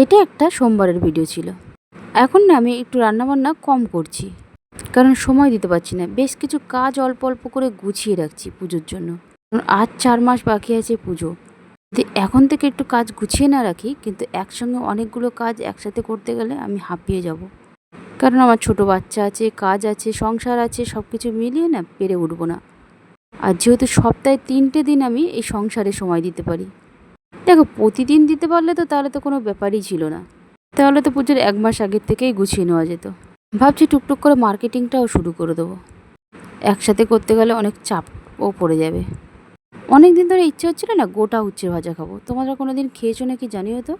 এটা একটা সোমবারের ভিডিও ছিল। এখন না আমি একটু রান্নাবান্না কম করছি, কারণ সময় দিতে পারছি না। বেশ কিছু কাজ অল্প অল্প করে গুছিয়ে রাখছি পুজোর জন্য। কারণ আজ 4 মাস বাকি আছে পুজো। যদি এখন থেকে একটু কাজ গুছিয়ে না রাখি, কিন্তু একসঙ্গে অনেকগুলো কাজ একসাথে করতে গেলে আমি হাঁপিয়ে যাব। কারণ আমার ছোট বাচ্চা আছে, কাজ আছে, সংসার আছে, সব কিছু মিলিয়ে না পেরে উঠবো না। আর যেহেতু সপ্তাহে 3টে দিন আমি এই সংসারে সময় দিতে পারি। দেখো, প্রতিদিন দিতে পারলে তো তাহলে তো কোনো ব্যাপারই ছিল না। তাহলে তো পুজোর 1 মাস আগের থেকেই গুছিয়ে নেওয়া যেত। ভাবছি টুকটুক করে মার্কেটিংটাও শুরু করে দেবো। একসাথে করতে গেলে অনেক চাপও পড়ে যাবে। অনেক দিন ধরে ইচ্ছে হচ্ছিল না গোটা উচ্ছে ভাজা খাবো। তোমরা কোনো দিন খেয়েছো নাকি জানিও তো।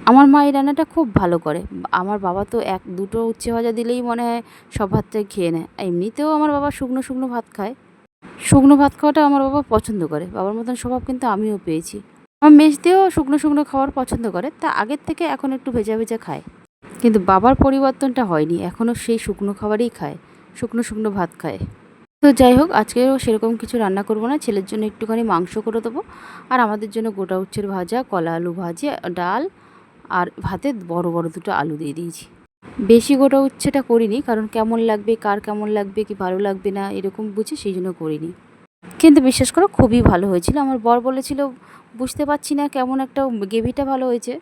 আমার মা এই রান্নাটা খুব ভালো করে। আমার বাবা তো 1-2টো উচ্ছে ভাজা দিলেই মনে হয় সব ভাতটাই খেয়ে নেয়। এমনিতেও আমার বাবা শুকনো শুকনো ভাত খায়। শুকনো ভাত খাওয়াটা আমার বাবা পছন্দ করে। বাবার মতন স্বভাব কিন্তু আমিও পেয়েছি। আমার মেজদিও শুকনো শুকনো খাবার পছন্দ করে, তা আগের থেকে এখন একটু ভেজা ভেজা খায়। কিন্তু বাবার পরিবর্তনটা হয়নি, এখনও সেই শুকনো খাবারই খায়, শুকনো শুকনো ভাত খায়। তো যাই হোক, আজকেও সেরকম কিছু রান্না করব না, ছেলের জন্য একটুখানি মাংস করে দেবো। আর আমাদের জন্য গোটা উচ্ছের ভাজা, কলা আলু ভাজি, ডাল আর ভাতে বড় বড় 2টো আলু দিয়ে দিয়েছি। বেশি গোটা উচ্ছেটা করিনি, কারণ কেমন লাগবে, কার কেমন লাগবে, কি ভালো লাগবে না এরকম বুঝে সেই জন্য করিনি। কিন্তু বিশ্বাস করো খুবই ভালো হয়েছিল। আমার বর বলেছিল, বুঝতে পারছি না কেমন একটা গ্রেভিটা ভালো হয়েছে।